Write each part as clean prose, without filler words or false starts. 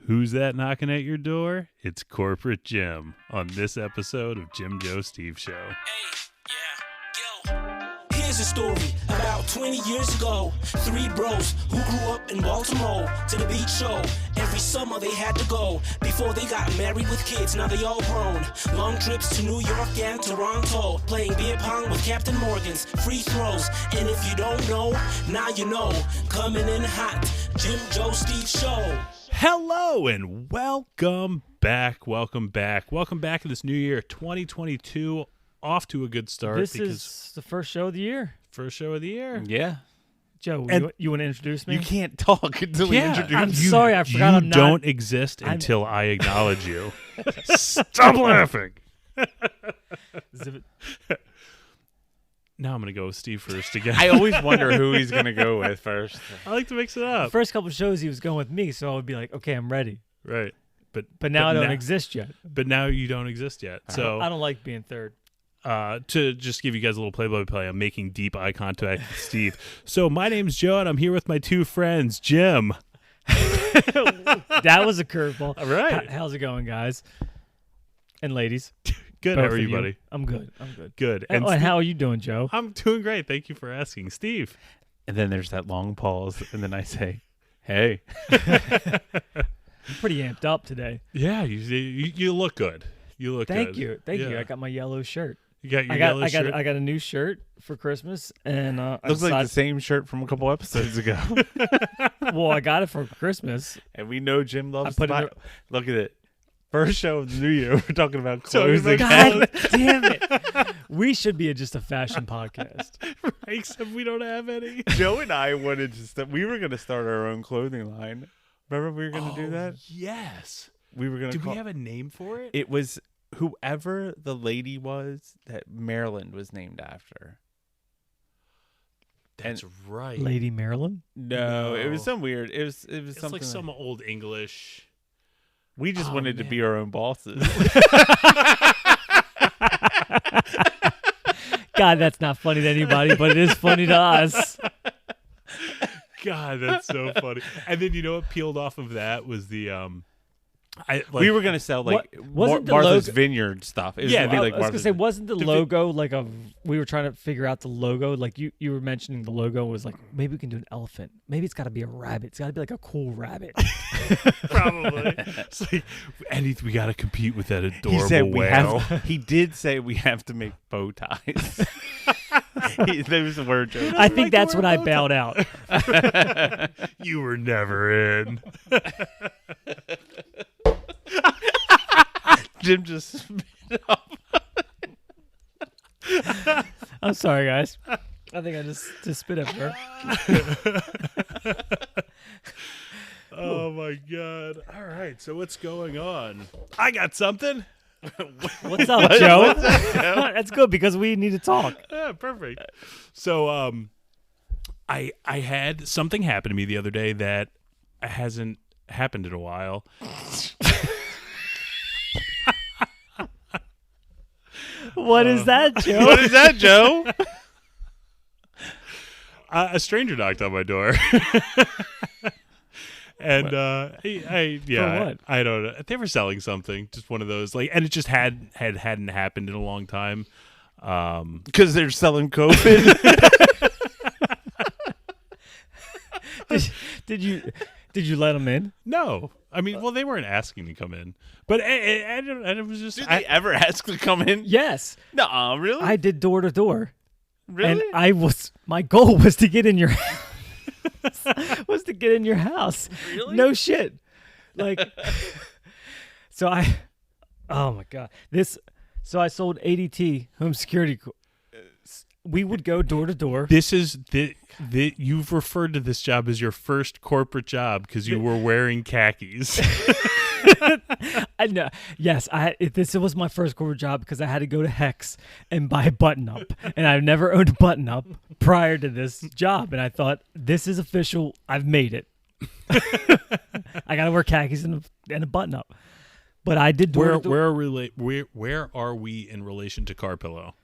Who's that knocking at your door? It's Corporate Jim on this episode of Jim Joe Steve Show. Hey, yeah, yo. Here's a story about 20 years ago. Three bros who grew up in Baltimore to the beach show. Every summer they had to go before they got married with kids. Now they all grown. Long trips to New York and Toronto. Playing beer pong with Captain Morgan's. Free throws. And if you don't know, now you know. Coming in hot. Jim Joe Steve Show. Hello and welcome back. Welcome back in this new year, 2022. Off to a good start. This is the first show of the year. First show of the year. Yeah. Joe, And you want to introduce me? You can't talk until we introduce I'm you. sorry, I forgot You I'm not. don't exist until I acknowledge you. Stop laughing. Zip Now I'm going to go with Steve first again. I always wonder who he's going to go with first. I like to mix it The up. first couple of shows he was going with me, so I would be like, okay, I'm ready. Right. But now I don't exist yet. But now you don't exist yet. So I don't like being third. to just give you guys a little play-by-play, I'm making deep eye contact with Steve. So my name's Joe, and I'm here with my two friends, Jim. That was a curveball. All right. How's it going, guys? And ladies. Good, Both how are of you, you. buddy? I'm good. Good. And Steve- how are you doing, Joe? I'm doing great. Thank you for asking. Steve. And then there's that long pause, and then I say, hey. I'm pretty amped up today. Yeah, you look good. You look Thank good. you. Thank you. Yeah. I got my yellow shirt. You got your I got yellow shirt? I got a new shirt for Christmas, and I Looks like the decided, same shirt from a couple episodes ago. well, I got it for Christmas. And we know Jim loves I put to buy. it- Look at it. First show of the new year, we're talking about Talking clothes about again. God damn it! We should be just a fashion podcast. Except we don't have any. Joe and I wanted to we were going to start our own clothing line. Remember we were going to do that? Yes. We were going to Do call we have a name for it? It was whoever the lady was that Maryland was named after. That's right. Lady Marilyn. No, it was No. some weird. It was It's something like some old English. we just Oh, wanted to man. be our own bosses. God, that's not funny to anybody, but it is funny to us. God, that's so funny. And then you know what peeled off of that was the We were gonna sell like wasn't the Martha's logo- Vineyard stuff. It was Yeah, gonna be I like was gonna Martha's say, wasn't the the vi- logo like a? We were trying to figure out the logo. Like you were mentioning the logo was like maybe we can do an elephant. Maybe it's got to be a rabbit. It's got to be like a cool rabbit. probably. It's like we got to compete with that He adorable said we whale. have. He did say we have to make bow ties. Those were jokes. I think like to that's wear when I bow bailed out. You were never in. Jim just spit up. I'm sorry, guys. I think I just spit up her. Oh my God! All right, so what's going on? I got something. What's up, Joe? That's good because we need to talk. Yeah, perfect. So, I had something happen to me the other day that hasn't happened in a while. What is that, Joe? What is that, Joe? A stranger knocked on my door. And For what? I don't know. They were selling something, just one of those and it just hadn't happened in a long time. Because they're selling COVID. Did you let him in? No, I mean, well, they weren't asking to come in, but it was just Did they ever ask to come in? Yes, No, really? I did door to door. really? And my goal was to get in your house. Was to get in your house. Really? No shit. Like, oh my God. So I sold ADT, home security. We would go door to door. This is you've referred to this job as your first corporate job because you were wearing khakis. I know. Yes, this was my first corporate job because I had to go to Hex and buy a button up, and I've never owned a button up prior to this job, and I thought this is official. I've made it. I got to wear khakis and a button up, but I did door to door. Where are we in relation to Car Pillow?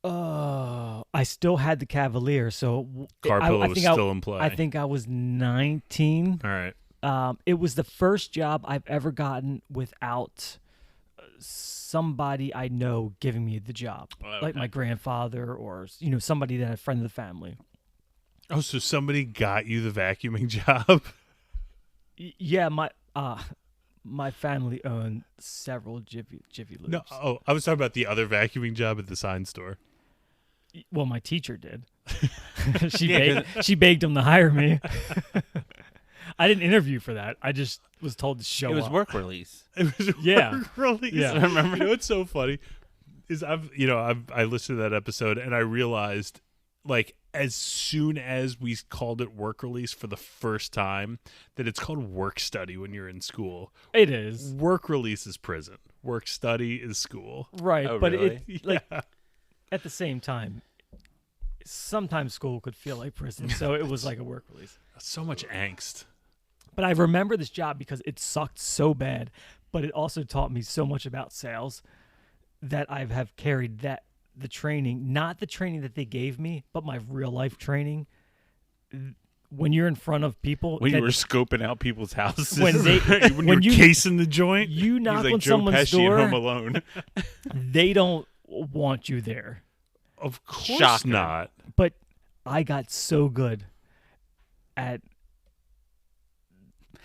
I still had the Cavalier, so Car Pillow was still in play. I think I was 19. All right. It was the first job I've ever gotten without somebody I know giving me the job, like my grandfather or somebody that a friend of the family. Oh, so somebody got you the vacuuming job? Yeah, my family owned several Jiffy Lubes. No, I was talking about the other vacuuming job at the sign store. Well, my teacher did. She begged him to hire me. I didn't interview for that. I just was told to show up. It was work release. It was Yeah. work release. Yeah. Remember? You know what's so funny is I listened to that episode and I realized, like, as soon as we called it work release for the first time, that it's called work study when you're in school. It is. Work release is prison. Work study is school. Right, Oh, but really? At the same time, sometimes school could feel like prison, so it was like a work release. So much angst. But I remember this job because it sucked so bad, but it also taught me so much about sales that I have carried the training, not the training that they gave me, but my real life training. When you're in front of people, When you were scoping out people's houses. when you're casing the joint. you He's knock like on Joe someone's Pesci in door, Home Alone. they don't want you there. Of course Shocker. not. But I got so good at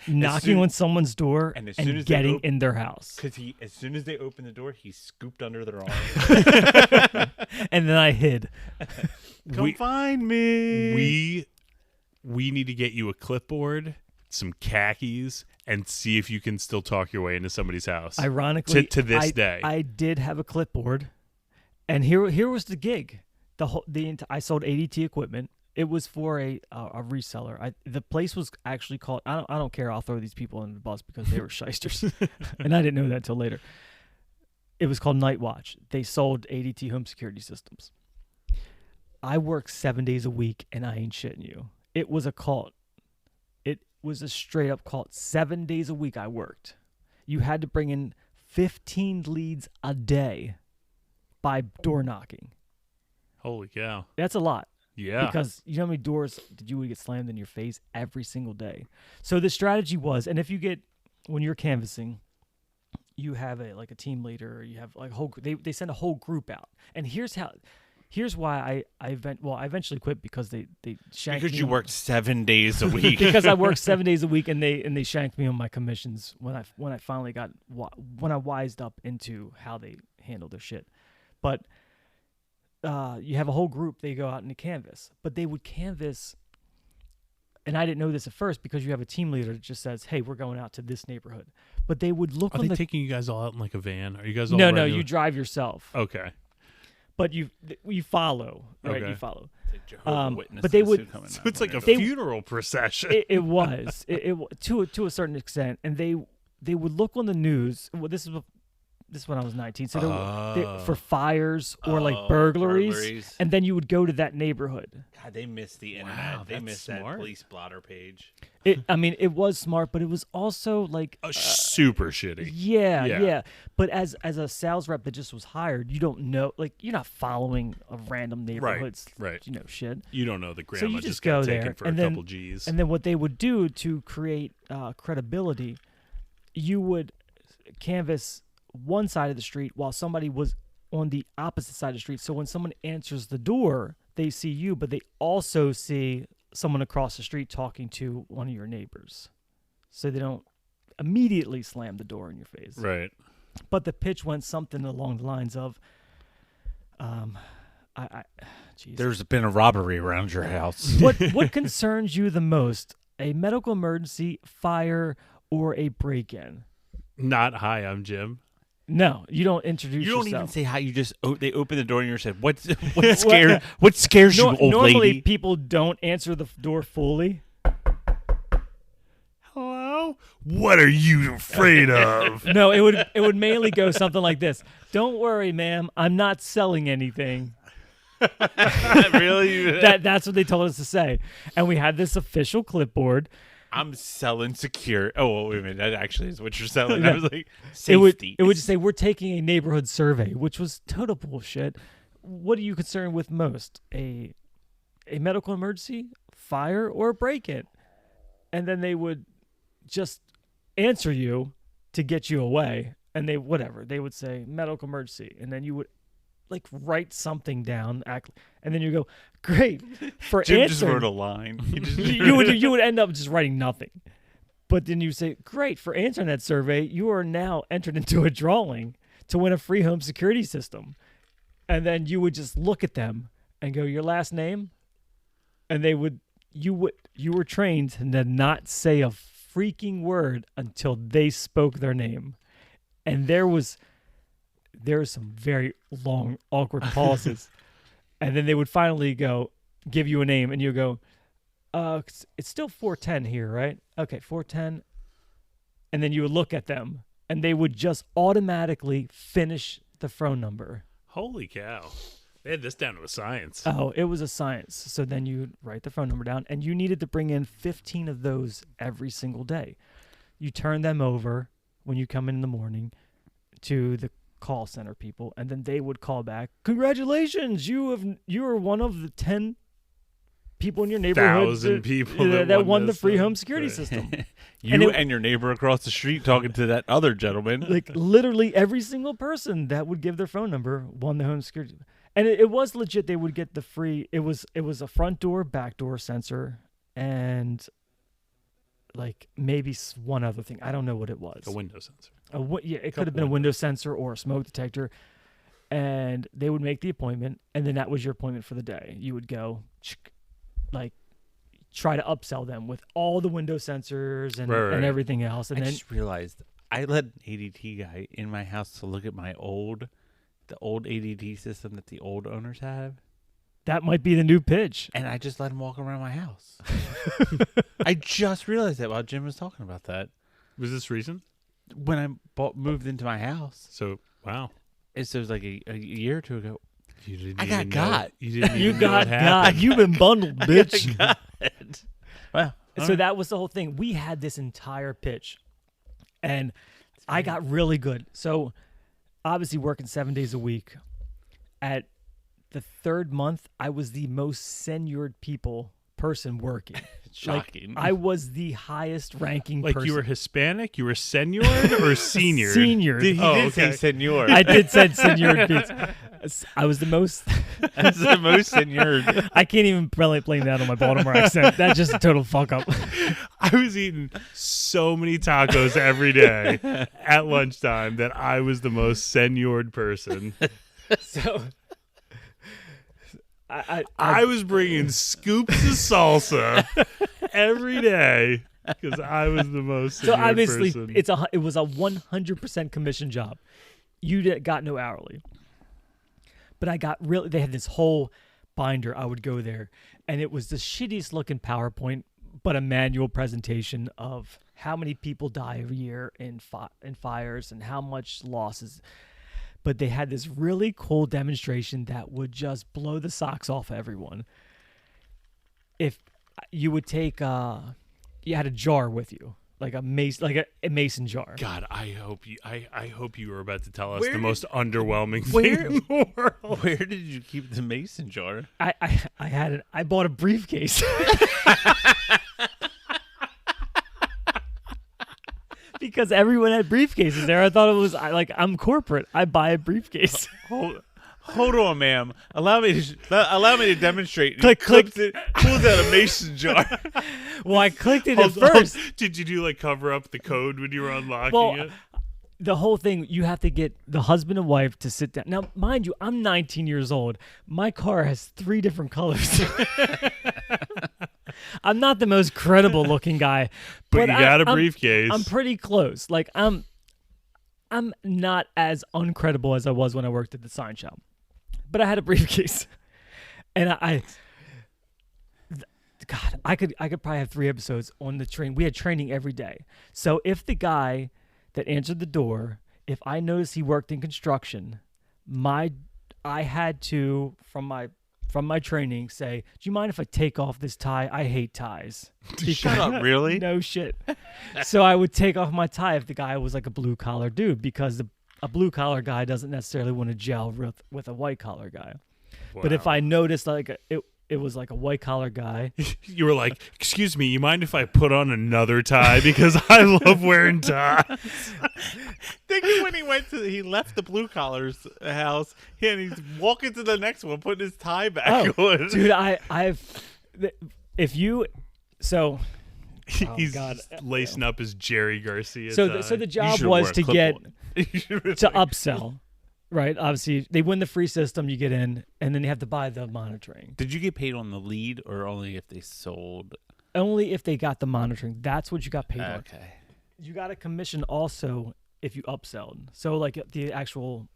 knocking soon- on someone's door and and, as soon as they getting in their house. Because as soon as they opened the door, he scooped under their arm. And then I hid. Come find me. We need to get you a clipboard, some khakis, and see if you can still talk your way into somebody's house. Ironically, to this day. I did have a clipboard, and here was the gig. I sold ADT equipment. It was for a reseller. The place was actually called. I don't care. I'll throw these people under the bus because they were shysters, and I didn't know that until later. It was called Night Watch. They sold ADT home security systems. I worked 7 days a week, and I ain't shitting you. It was a cult. It was a straight up cult. 7 days a week I worked. You had to bring in 15 leads a day by door knocking. Holy cow. That's a lot. Yeah. Because you know how many doors did you get slammed in your face every single day? So the strategy was, and if you when you're canvassing, you have a team leader, you have like a whole, they send a whole group out. And here's why I eventually quit because they shanked me. Because you worked 7 days a week. Because I worked 7 days a week and they shanked me on my commissions when I finally when I wised up into how they handle their shit. But you have a whole group, they go out and they canvass. But they would canvass, and I didn't know this at first because you have a team leader that just says, hey, we're going out to this neighborhood. But they would look Are on they taking you guys all out in like a van? Are you guys all No, riding you drive yourself. Okay. But you follow, right? Okay. You follow. Jehovah's Witnesses but they would- who come in So that it's like a window. funeral procession. It was to a certain extent, and they would look on the news. Well, this is when I was 19. So for fires or like burglaries, and then you would go to that neighborhood. God, they missed the internet. Wow, They that's missed smart. that police blotter page. It was smart, but it was also like Super shitty. yeah, Yeah. yeah. But as a sales rep that just was hired, you don't know, like you're not following a random neighborhood's right. shit. You don't know the So grandma you just got go taken there, for and a then couple G's. And then what they would do to create credibility, you would canvass one side of the street while somebody was on the opposite side of the street. So when someone answers the door, they see you, but they also see someone across the street talking to one of your neighbors. So they don't immediately slam the door in your face. Right. But the pitch went something along the lines of, geez. There's been a robbery around your house. What concerns you the most? A medical emergency, fire, or a break-in? Not hi, I'm Jim. No, you don't introduce You yourself. don't even say hi. You just they open the door and you said, "What scares you, old Normally, lady?" people don't answer the door fully. Hello? What are you afraid of? No, it would mainly go something like this. Don't worry, ma'am. I'm not selling anything. Really? That's what they told us to say. And we had this official clipboard. I'm selling secure. Oh, wait a minute. That actually is what you're selling. Yeah. I was like, It would safety. just say, we're taking a neighborhood survey, which was total bullshit. What are you concerned with most? A medical emergency, fire, or a break-in? And then they would just answer you to get you away. And they would say medical emergency. And then you would like write something down, and then you go, great, for Jim answering. just wrote a line. you would end up just writing nothing. But then you say, great, for answering that survey, you are now entered into a drawing to win a free home security system. And then you would just look at them and go, your last name? And you were trained to not say a freaking word until they spoke their name. And there was some very long, awkward pauses. And then they would finally give you a name, and you go, it's still 410 here, right? Okay, 410. And then you would look at them, and they would just automatically finish the phone number. Holy cow. They had this down to a science. Oh, it was a science. So then you write the phone number down, and you needed to bring in 15 of those every single day. You turn them over when you come in the morning to the call center people, and then they would call back, congratulations, you are one of the 10 people in your neighborhood 1,000 people that won the this free thing. home security Right. system. And your neighbor across the street talking to that other gentleman. Like literally every single person that would give their phone number won the home security. And it was legit. They would get the free. It was a front door, back door sensor, and like maybe one other thing. I don't know what it was. A window sensor. It could have been a window sensor or a smoke detector. And they would make the appointment, and then that was your appointment for the day. You would go, like, try to upsell them with all the window sensors and everything else. And I then just realized I let an ADT guy in my house to look at the old ADT system that the old owners have. that might be the new pitch. And I just let him walk around my house. I just realized that while Jim was talking about that. Was this recent? When I moved into my house. So, wow. It was like a year or two ago. You didn't I even got. know. You didn't You even know got what happened. You've been bundled, bitch. Well, So that was the whole thing. We had this entire pitch, and I got really good. So obviously working 7 days a week. At the third month, I was the most seniored person working. shocking. Like, I was the highest ranking Like person. you were Hispanic? You were seniored or senior? Senior. He Oh, did say okay. senor. I did say seniored. I was the most. That's the most senor. I can't even blame that on my Baltimore accent. That's just a total fuck up. I was eating so many tacos every day at lunchtime that I was the most seniored person. So I was bringing scoops of salsa every day because I was the most so seniored obviously person. it was a 100% commission job. You got no hourly, but I got they had this whole binder. I would go there, and it was the shittiest looking PowerPoint, but a manual presentation of how many people die every year in fires and how much losses. But they had this really cool demonstration that would just blow the socks off everyone. If you would take, you had a jar with you, like a mason jar. God, I hope you were about to tell us Where the did- most underwhelming thing in the world. Where did you keep the mason jar? I bought a briefcase. Because everyone had briefcases there. I thought it was I'm corporate. I buy a briefcase. Hold on, ma'am. Allow me to demonstrate. Click, click. Pulls out a mason jar. Well, I clicked it at Hold on. first. Did you do cover up the code when you were unlocking Well, it? the whole thing, you have to get the husband and wife to sit down. Now, mind you, I'm 19 years old. My car has 3 different colors. I'm not the most credible looking guy, But you got a I'm- briefcase. I'm pretty close. I'm not as uncredible as I was when I worked at the sign shop, but I had a briefcase, and I could probably have 3 episodes on the train. We had training every day, so if the guy that answered the door, if I noticed he worked in construction, I had to from my training say, do you mind if I take off this tie? I hate ties. Shut up, really? No shit. So I would take off my tie if the guy was like a blue collar dude, because a blue collar guy doesn't necessarily want to gel with a white collar guy. But if Wow. I noticed it was like a white collar guy. You were like, "Excuse me, you mind if I put on another tie because I love wearing ties?" Think of when he left the blue collar's house and he's walking to the next one, putting his tie back on. Dude, if you so. He's God. lacing up his Jerry Garcia. So tie. the job was to get to upsell, right? Obviously, they win the free system, you get in, and then you have to buy the monitoring. Did you get paid on the lead or only if they sold? Only if they got the monitoring. That's what you got paid on. Okay. You got a commission also if you upselled. So like the actual,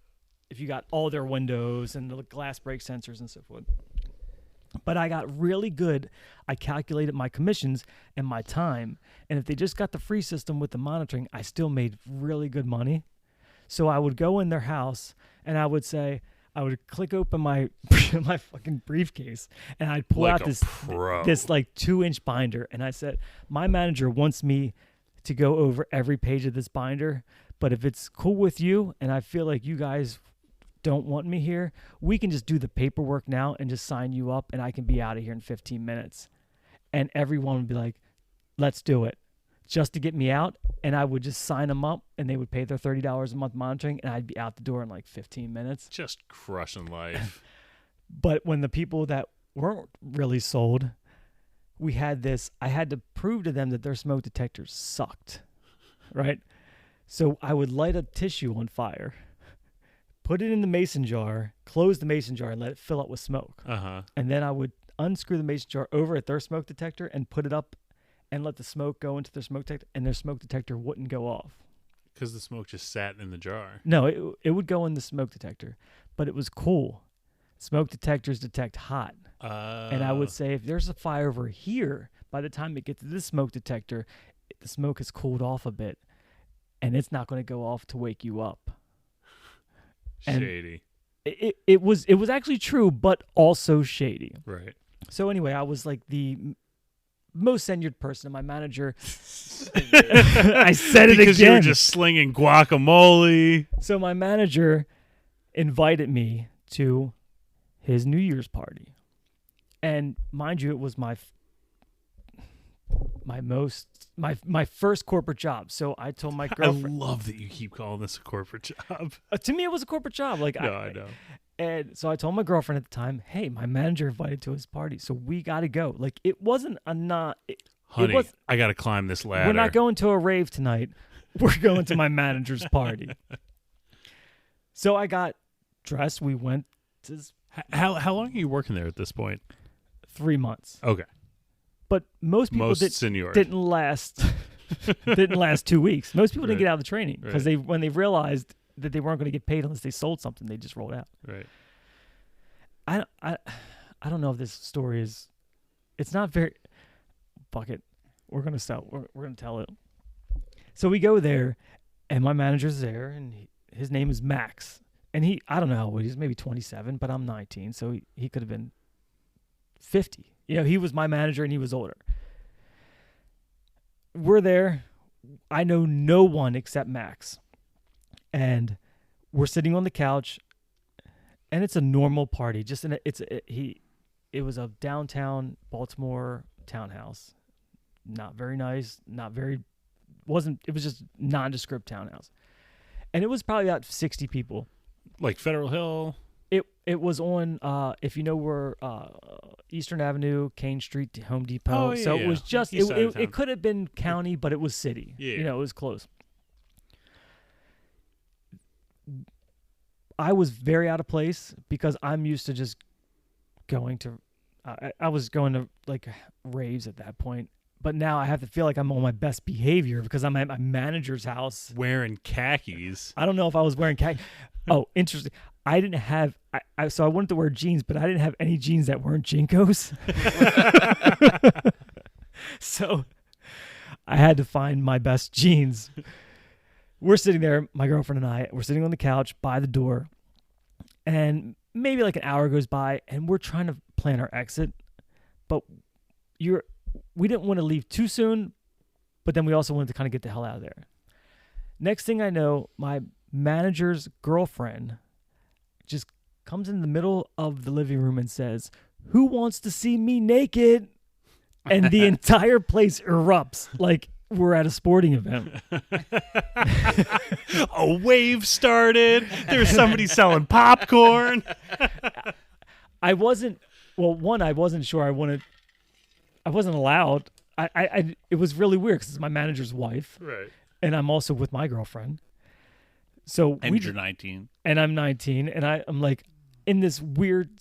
if you got all their windows and the glass break sensors and so forth. But I got really good. I calculated my commissions and my time. And if they just got the free system with the monitoring, I still made really good money. So I would go in their house and I would click open my my fucking briefcase and I'd pull Like out a this like 2-inch binder. And I said, my manager wants me to go over every page of this binder. But if it's cool with you and I feel like you guys don't want me here, we can just do the paperwork now and just sign you up and I can be out of here in 15 minutes. And everyone would be like, let's do it, just to get me out. And I would just sign them up and they would pay their $30 a month monitoring and I'd be out the door in like 15 minutes. Just crushing life. But when the people that weren't really sold, I had to prove to them that their smoke detectors sucked, right? So I would light a tissue on fire, put it in the mason jar, close the mason jar, and let it fill up with smoke. And then I would unscrew the mason jar over at their smoke detector and put it up and let the smoke go into their smoke detector, and their smoke detector wouldn't go off. Because the smoke just sat in the jar. No, it would go in the smoke detector, but it was cool. Smoke detectors detect hot. And I would say if there's a fire over here, by the time it gets to this smoke detector, the smoke has cooled off a bit, and it's not going to go off to wake you up. Shady. And it was actually true, but also shady. Right. So anyway, I was like the most tenured person, and my manager. I said it because again. you were just slinging guacamole. So my manager invited me to his New Year's party, and mind you, it was my first corporate job. So I told my girlfriend. I love that you keep calling this a corporate job. To me, it was a corporate job. Like I know. And so I told my girlfriend at the time, "Hey, my manager invited to his party, so we got to go." Like it wasn't a not. Honey, I got to climb this ladder. We're not going to a rave tonight. We're going to my manager's party. So I got dressed. We went to. How long are you working there at this point? 3 months. Okay. But most people didn't last 2 weeks. Most people didn't get out of the training because when they realized that they weren't going to get paid unless they sold something, they just rolled out. Right. I don't know if this story is. It's not very. Fuck it. We're gonna sell. We're gonna tell it. So we go there, and my manager's there, and his name is Max, and I don't know how old he's, maybe 27, but I'm 19, so he could have been 50. You know, he was my manager and he was older. We're there. I know no one except Max. And we're sitting on the couch and it's a normal party. It was a downtown Baltimore townhouse. Not very nice, it was just nondescript townhouse. And it was probably about 60 people. Like Federal Hill. It was on, if you know where Eastern Avenue, Kane Street, Home Depot. Oh, yeah, so it was just, it could have been county, but it was city. Yeah. You know, it was close. I was very out of place because I'm used to just going to, I was going to like raves at that point. But now I have to feel like I'm on my best behavior because I'm at my manager's house. Wearing khakis. I don't know if I was wearing khakis. Oh, interesting. I didn't have, so I wanted to wear jeans, but I didn't have any jeans that weren't Jinkos. So I had to find my best jeans. We're sitting there, my girlfriend and I, we're sitting on the couch by the door, and maybe like an hour goes by, and we're trying to plan our exit, but we didn't want to leave too soon, but then we also wanted to kind of get the hell out of there. Next thing I know, my manager's girlfriend just comes in the middle of the living room and says, "Who wants to see me naked?" And the entire place erupts like we're at a sporting event. A wave started. There's somebody selling popcorn. I wasn't sure I wasn't allowed. It was really weird because it's my manager's wife. Right. And I'm also with my girlfriend. So you're 19. And I'm 19. And I'm like in this weird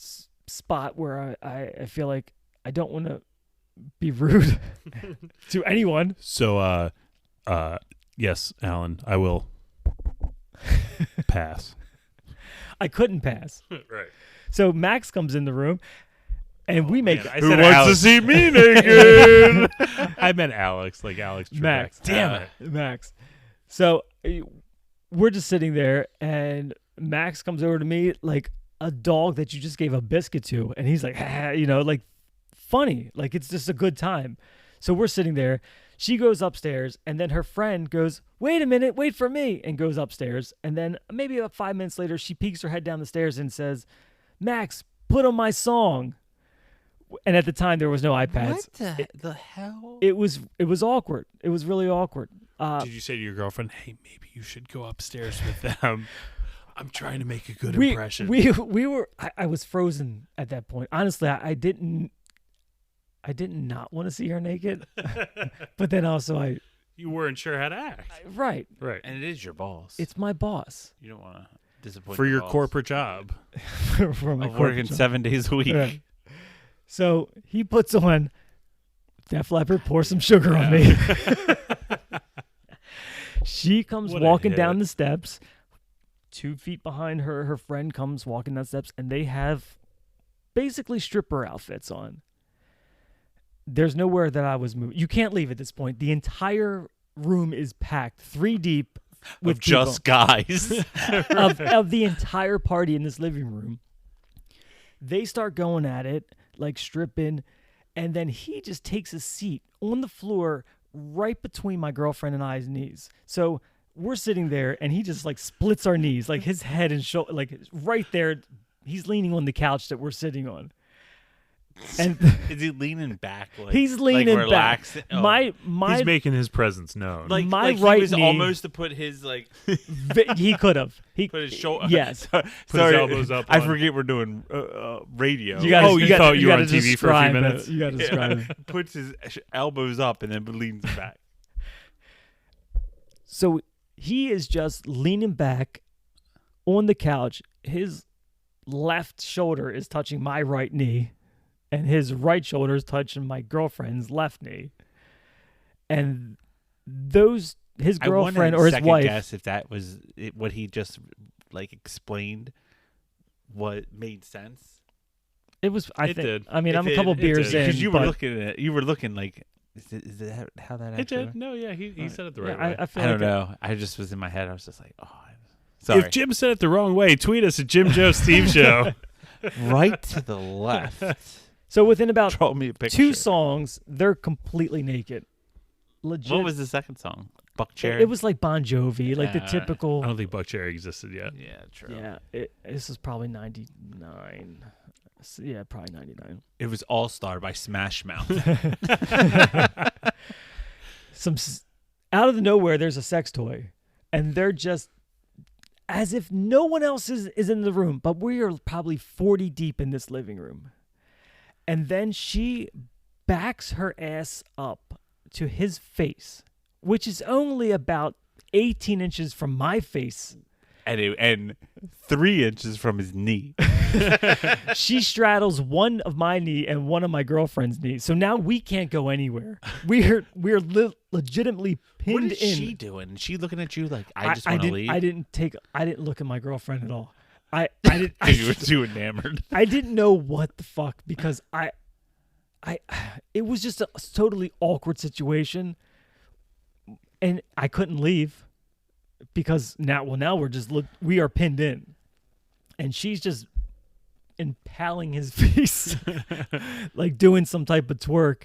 spot where I feel like I don't want to be rude to anyone. So, yes, Alan, I will pass. I couldn't pass. Right. So Max comes in the room, and we make. Man, it. Who wants to see me naked? I meant Alex, like Alex Trebek. Max. Damn it. Max. So we're just sitting there, and Max comes over to me like a dog that you just gave a biscuit to, and he's like, like funny, like it's just a good time. So we're sitting there. She goes upstairs, and then her friend goes, "Wait a minute, wait for me," and goes upstairs. And then maybe about 5 minutes later, she peeks her head down the stairs and says, "Max, put on my song." And at the time, there was no iPads. What the hell? It was awkward. It was really awkward. Did you say to your girlfriend, "Hey, maybe you should go upstairs with them"? I'm trying to make a good impression. We were. I was frozen at that point. Honestly, I did not want to see her naked, but then also you weren't sure how to act. Right. And it is your boss. It's my boss. You don't want to disappoint For your boss. corporate job. For my Of working job. 7 days a week. Right. So he puts on Def Leppard, Pour Some Sugar on Me. She comes What a walking hit. down the steps. 2 feet behind her, her friend comes walking down the steps, and they have basically stripper outfits on. There's nowhere that I was moving. You can't leave at this point. The entire room is packed, 3 deep, with With just guys. of the entire party in this living room. They start going at it, like stripping, and then he just takes a seat on the floor right between my girlfriend and I's knees. So we're sitting there, and he just like splits our knees, like his head and shoulder, like right there. He's leaning on the couch that we're sitting on. And Is he leaning back? Like, he's leaning like back. relaxing? Oh. My He's making his presence known. like my like right he was knee- almost to put his like he could have. He put his shoulder. Yes. Put his elbows up I on- forget we're doing radio. You gotta, Oh, you thought you were gotta on TV for a few describe it. minutes? You got to describe it. Puts his elbows up and then leans back. So he is just leaning back on the couch. His left shoulder is touching my right knee, and his right shoulder is touching my girlfriend's left knee. And his girlfriend or his wife. Guess if that was what he just like explained, what made sense. It was. I It think. did. I mean, It I'm did. a couple It beers did. in. Because you were but looking at it, you were looking like, is that how that It actually? did. No, yeah, he said it the right yeah, way. I feel I like don't know. I just was in my head. I was just like, sorry. If Jim said it the wrong way, tweet us at Jim Joe Steve Show. Right to the left. So within about Draw me a picture. 2 songs, they're completely naked. Legit. What was the second song? Buck Cherry. It was like Bon Jovi, like the Ah, typical. I don't think Buck Cherry existed yet. Yeah, true. Yeah, this is probably 99. Yeah, probably 99. It was All Star by Smash Mouth. Out of the nowhere, there's a sex toy, and they're just as if no one else is in the room, but we are probably 40 deep in this living room. And then she backs her ass up to his face, which is only about 18 inches from my face. and 3 inches from his knee. She straddles one of my knee and one of my girlfriend's knee. So now we can't go anywhere. We're legitimately pinned What is in. she doing? Is she looking at you like I just want to didn't, leave? I didn't look at my girlfriend at all. I didn't. You were too enamored. I didn't know what the fuck because it was just a totally awkward situation, and I couldn't leave because now we are pinned in, and she's just impaling his face, like doing some type of twerk,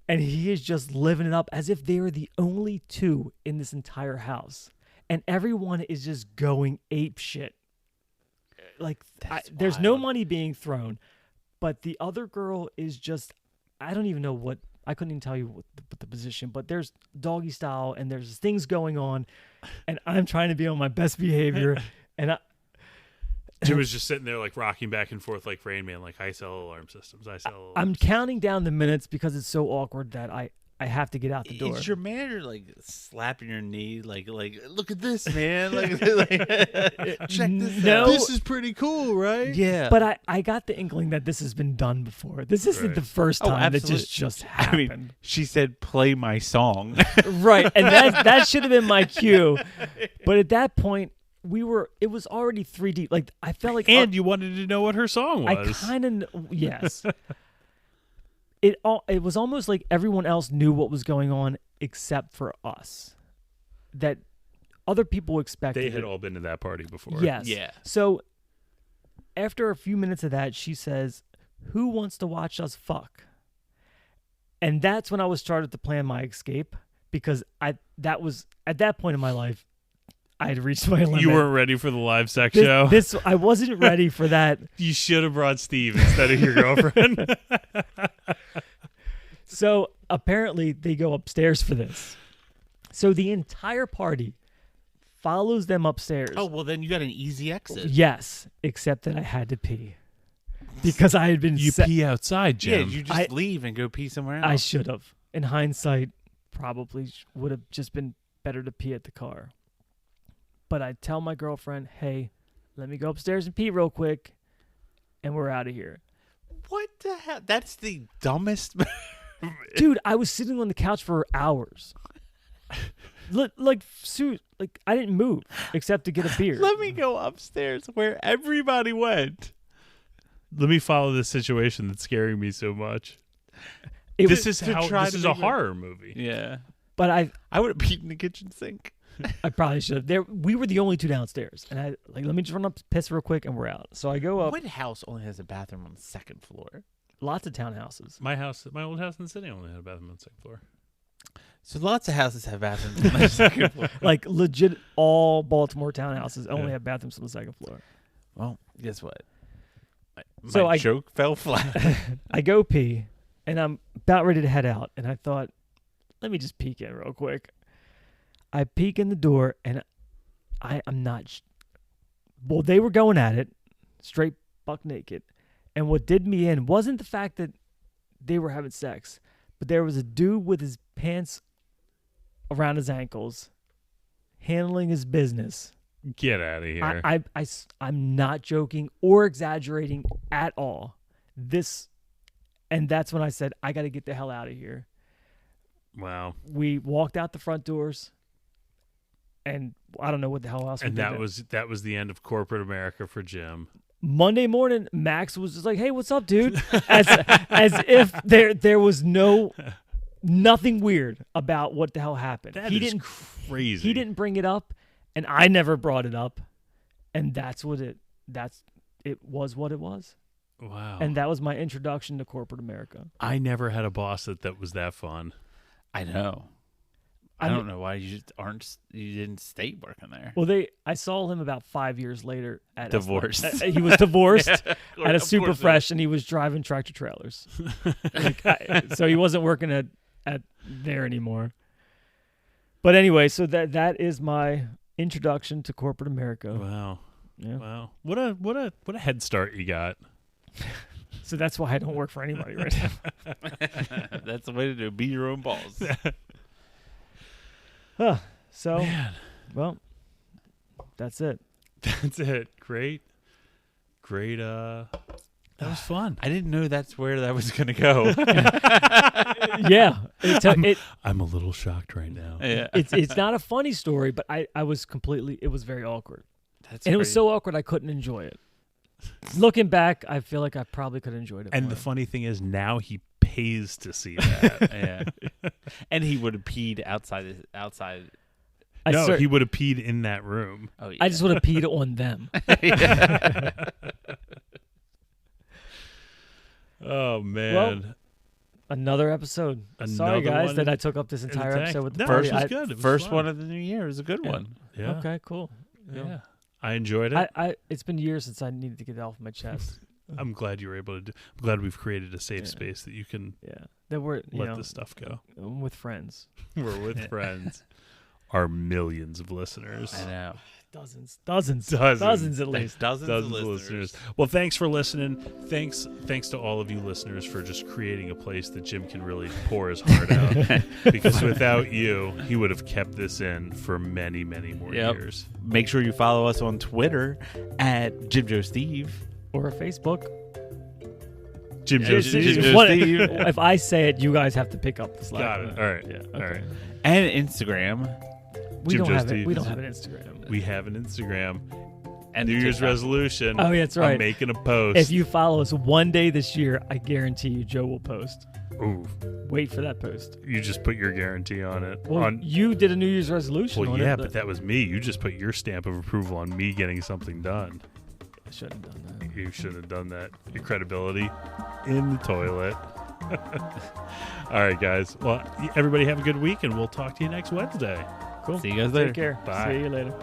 and he is just living it up as if they are the only 2 in this entire house, and everyone is just going ape shit. Like there's no money being thrown. But the other girl is just, I don't even know what, I couldn't even tell you what the position, but there's doggy style and there's things going on, and I'm trying to be on my best behavior, and Jim was just sitting there like rocking back and forth like Rain Man, like I sell alarm systems. I'm counting down the minutes because it's so awkward that I have to get out the door. Is your manager like slapping your knee, like look at this, man, like check this No. out. This is pretty cool, right? Yeah, But I got the inkling that this has been done before. This isn't Right. the first Oh, time that absolutely. just I happened. mean, she said, "Play my song." Right, and that should have been my cue. But at that point, it was already 3 deep. Like I felt like, And you wanted to know what her song I was. kind of yes. It was almost like everyone else knew what was going on except for us. That other people expected. They had it. all been to that party before. Yes. Yeah. So after a few minutes of that, she says, "Who wants to watch us fuck?" And that's when I was started to plan my escape, because that was at that point in my life, I had reached my limit. You weren't ready for the live sex show. I wasn't ready for that. You should have brought Steve instead of your girlfriend. So apparently they go upstairs for this. So the entire party follows them upstairs. Oh well, then you got an easy exit. Yes, except that I had to pee because I had been. You pee outside, Yeah, Jim. you just leave and go pee somewhere else. I should have. In hindsight, probably would have just been better to pee at the car. But I tell my girlfriend, "Hey, let me go upstairs and pee real quick, and we're out of here." What the hell? That's the dumbest. Dude, I was sitting on the couch for hours. Like I didn't move except to get a beer. Let me go upstairs where everybody went. Let me follow this situation that's scaring me so much. This is to how try this to is a make it- horror movie. Yeah, But I would have peed in the kitchen sink. I probably should have. We were the only two downstairs, and I let me just run up, piss real quick, and we're out. So I go up. What house only has a bathroom on the second floor? Lots of townhouses. My old house in the city only had a bathroom on the second floor. So lots of houses have bathrooms on the second floor. Like legit, all Baltimore townhouses only have bathrooms on the second floor. Well, guess what? My So I- joke fell flat. I go pee, and I'm about ready to head out, and I thought, let me just peek in real quick. I peek in the door, and I'm not. Well, they were going at it, straight buck naked, and what did me in wasn't the fact that they were having sex, but there was a dude with his pants around his ankles, handling his business. Get out of here. I'm not joking or exaggerating at all. And that's when I said, I got to get the hell out of here. Wow. We walked out the front doors, and I don't know what the hell else. And we did that then. was the end of corporate America for Jim. Monday morning. Max was just like, "Hey, what's up, dude?" as if there was nothing weird about what the hell happened. That he is didn't crazy. He didn't bring it up, and I never brought it up, and it was what it was. Wow. And that was my introduction to corporate America. I never had a boss that was that fun. I know. I I don't mean- know why you didn't stay working there. Well, I saw him about 5 years later at Divorced. He was divorced Of at a course super it is. fresh, and he was driving tractor trailers. So he wasn't working at there anymore. But anyway, so that is my introduction to corporate America. Wow. Yeah. Wow. What a head start you got. So that's why I don't work for anybody right now. That's the way to do it. Be your own boss. So, Man. well, that's it. That's it. Great. That was fun. I didn't know that's where that was going to go. Yeah, I'm a little shocked right now. Yeah. it's not a funny story, but I was it was very awkward. That's And it was crazy. so awkward I couldn't enjoy it. Looking back, I feel like I probably could have enjoyed it And more. the funny thing is now he pays to see that. Yeah. And he would have peed outside. I No, cer- he would have peed in that room. Oh, yeah. I just would have peed on them. Oh man. Another episode. Sorry, Another guys, one that I took up this in the entire tank. episode with the No, party. it was I- good. It was First fun. one of the new year is a good Yeah. one. Yeah. Okay, cool. Yeah. I enjoyed it. I it's been years since I needed to get it off my chest. I'm glad you were able to do. I'm glad we've created a safe space that you can that we're let this stuff go. with friends. We're with friends. Our millions of listeners. I know. Dozens at least. Dozens Dozens of of listeners. Well, thanks for listening. Thanks to all of you listeners for just creating a place that Jim can really pour his heart out. Because without you, he would have kept this in for many, many more years. Make sure you follow us on Twitter at JimJoeSteve. Or Facebook. Jim Yeah, Joe Jim Steve. Joe What- Steve. If I say it, you guys have to pick up the slack. Got it. All right. Yeah. All Okay. right. And Instagram. We Jim don't Joe have it. Steve We is- don't have an Instagram. We have an Instagram. And New Year's TikTok. resolution. Oh, yeah, that's right. I'm making a post. If you follow us one day this year, I guarantee you Joe will post. Ooh, Wait for that post. you just put your guarantee on it. Well, you did a New Year's resolution Well, on yeah, it. but that was me. You just put your stamp of approval on me getting something done. I shouldn't have done that. You should have done that. Your credibility in the toilet. All right, guys. Well, everybody have a good week, and we'll talk to you next Wednesday. Cool. See you guys later. Take care. Bye. See you later.